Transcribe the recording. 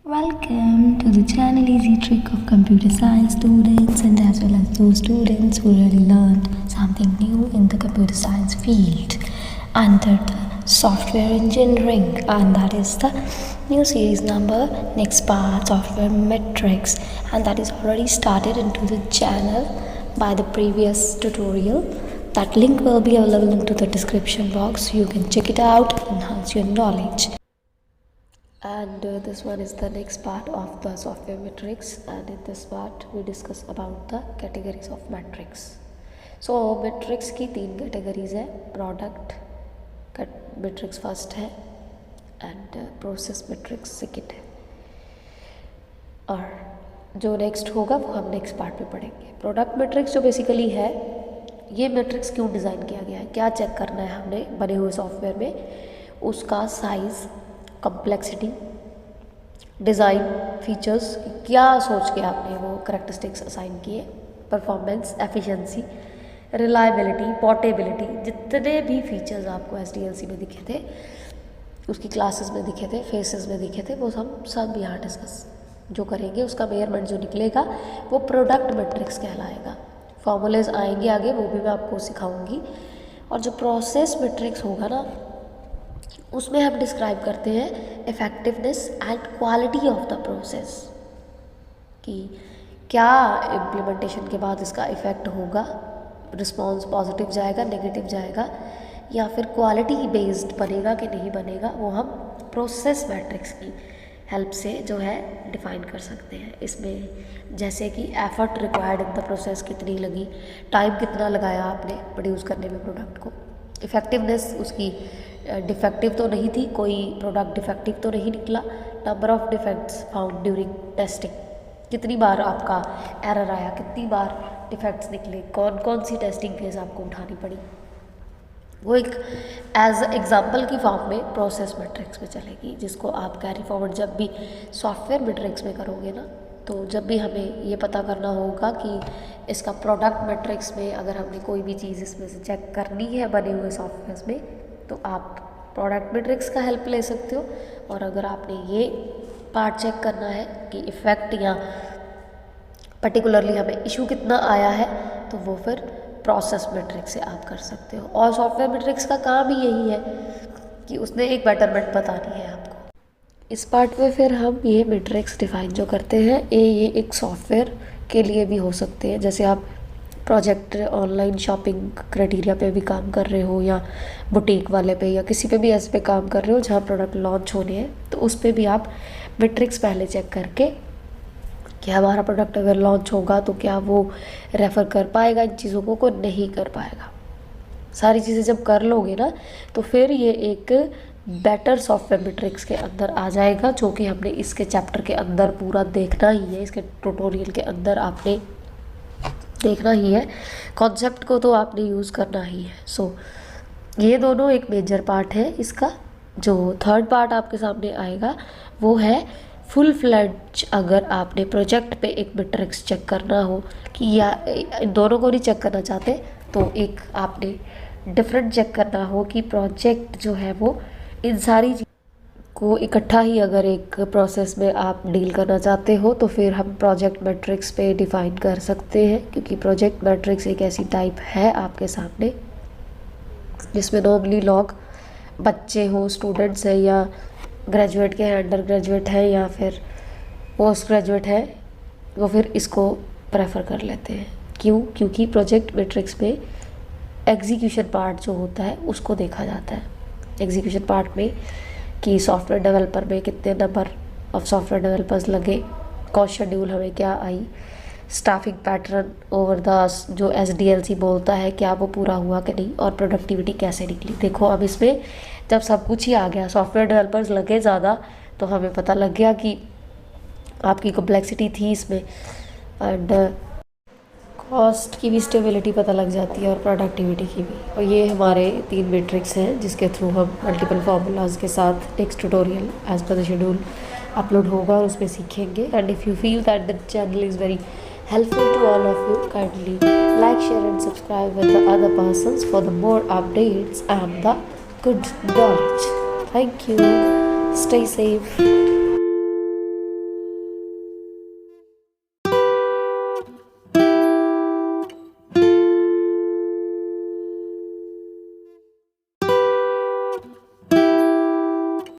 Welcome to the channel Easy Trick of Computer Science students and as well as those students who really learned something new in the computer science field under the software engineering, and that is the new series number next part software metrics, and that is already started into the channel by the previous tutorial. That link will be available into the description box. You can check it out, enhance your knowledge. And this one is the next part of the software metrics, and in this part we discuss about the categories of metrics. So metrics की तीन categories है, product metrics first है and process metrics second है, और जो next होगा वो हम नेक्स्ट पार्ट में पढ़ेंगे. प्रोडक्ट मेट्रिक्स जो बेसिकली है, ये मेट्रिक्स क्यों डिज़ाइन किया गया है, क्या चेक करना है हमने बने हुए सॉफ्टवेयर में, उसका साइज़, कम्प्लेक्सिटी, डिज़ाइन, फीचर्स, क्या सोच के आपने वो करैक्टरिस्टिक्स असाइन किए, परफॉर्मेंस, एफिशिएंसी, रिलायबिलिटी, पोर्टेबिलिटी, जितने भी फीचर्स आपको SDLC में दिखे थे, उसकी क्लासेस में दिखे थे, फेसेस में दिखे थे, वो हम सब यहाँ डिस्कस जो करेंगे. उसका मेजरमेंट जो निकलेगा वो प्रोडक्ट मैट्रिक्स कहलाएगा. फॉर्मूलेज आएंगे आगे, वो भी मैं आपको सिखाऊंगी. और जो प्रोसेस मैट्रिक्स होगा ना, उसमें हम डिस्क्राइब करते हैं effectiveness and quality of the process, कि क्या इम्प्लीमेंटेशन के बाद इसका इफ़ेक्ट होगा, रिस्पॉन्स पॉजिटिव जाएगा, नेगेटिव जाएगा, या फिर क्वालिटी बेस्ड बनेगा कि नहीं बनेगा, वो हम प्रोसेस मैट्रिक्स की हेल्प से जो है डिफ़ाइन कर सकते हैं. इसमें जैसे कि effort required in the process कितनी लगी, टाइम कितना लगाया आपने प्रोड्यूस करने में प्रोडक्ट को, इफ़ेक्टिवनेस उसकी डिफेक्टिव तो नहीं थी, कोई प्रोडक्ट डिफेक्टिव तो नहीं निकला, number of defects found during testing, कितनी बार आपका एरर आया, कितनी बार डिफेक्ट्स निकले, कौन कौन सी टेस्टिंग फेज आपको उठानी पड़ी, वो एक एज एग्जाम्पल की फॉर्म में प्रोसेस मैट्रिक्स में चलेगी, जिसको आप कैरी फॉरवर्ड जब भी सॉफ्टवेयर मैट्रिक्स में करोगे ना, तो जब भी हमें ये पता करना होगा कि इसका प्रोडक्ट मैट्रिक्स में अगर हमने कोई भी चीज़ इसमें से चेक करनी है बने हुए सॉफ्टवेयर में, तो आप प्रोडक्ट मैट्रिक्स का हेल्प ले सकते हो. और अगर आपने ये पार्ट चेक करना है कि इफ़ेक्ट या पर्टिकुलरली हमें इशू कितना आया है, तो वो फिर प्रोसेस मैट्रिक्स से आप कर सकते हो. और सॉफ्टवेयर मैट्रिक्स का काम ही यही है कि उसने एक बेटरमेंट बतानी है आपको. इस पार्ट में फिर हम ये मैट्रिक्स डिफ़ाइन जो करते हैं, ये एक सॉफ्टवेयर के लिए भी हो सकते हैं. जैसे आप प्रोजेक्ट ऑनलाइन शॉपिंग क्राइटेरिया पे भी काम कर रहे हो, या बुटीक वाले पे, या किसी पे भी ऐसे पे काम कर रहे हो जहाँ प्रोडक्ट लॉन्च होने हैं, तो उस पर भी आप मैट्रिक्स पहले चेक करके कि हमारा प्रोडक्ट अगर लॉन्च होगा तो क्या वो रेफ़र कर पाएगा इन चीज़ों को नहीं कर पाएगा. सारी चीज़ें जब कर लोगे ना, तो फिर ये एक बेटर सॉफ्टवेयर मैट्रिक्स के अंदर आ जाएगा, जो कि हमने इसके चैप्टर के अंदर पूरा देखना ही है. इसके ट्यूटोरियल के अंदर आपने देखना ही है, कॉन्सेप्ट को तो आपने यूज़ करना ही है. सो ये दोनों एक मेजर पार्ट है. इसका जो थर्ड पार्ट आपके सामने आएगा वो है फुल फ्लेड्ज. अगर आपने प्रोजेक्ट पे एक मैट्रिक्स चेक करना हो, कि या इन दोनों को नहीं चेक करना चाहते, तो एक आपने डिफरेंट चेक करना हो कि प्रोजेक्ट जो है वो इन सारी को इकट्ठा ही अगर एक प्रोसेस में आप डील करना चाहते हो, तो फिर हम प्रोजेक्ट मैट्रिक्स पे डिफ़ाइन कर सकते हैं. क्योंकि प्रोजेक्ट मैट्रिक्स एक ऐसी टाइप है आपके सामने जिसमें नॉर्मली लोग बच्चे हो, स्टूडेंट्स हैं, या ग्रेजुएट के हैं, अंडर ग्रेजुएट है, या फिर पोस्ट ग्रेजुएट है, वो फिर इसको प्रेफर कर लेते हैं. क्यों? क्योंकि प्रोजेक्ट मैट्रिक्स में एग्जीक्यूशन पार्ट जो होता है उसको देखा जाता है. एग्जीक्यूशन पार्ट में कि सॉफ्टवेयर डेवलपर में कितने नंबर ऑफ सॉफ्टवेयर डेवलपर्स लगे, कॉस्ट शेड्यूल हमें क्या आई, स्टाफिंग पैटर्न ओवर द जो SDLC बोलता है क्या वो पूरा हुआ कि नहीं, और प्रोडक्टिविटी कैसे निकली. देखो अब इसमें जब सब कुछ ही आ गया, सॉफ्टवेयर डेवलपर्स लगे ज़्यादा, तो हमें पता लग गया कि आपकी कॉम्प्लेक्सिटी थी इसमें, एंड कॉस्ट की भी स्टेबिलिटी पता लग जाती है, और प्रोडक्टिविटी की भी. और ये हमारे तीन मैट्रिक्स हैं जिसके थ्रू हम मल्टीपल फार्मूलाज के साथ next tutorial as per the schedule upload होगा और उसमें सीखेंगे. And if you feel that the channel is very helpful to all of you, kindly like, share and subscribe with the other persons for the more updates and the good knowledge. Thank you. Stay safe.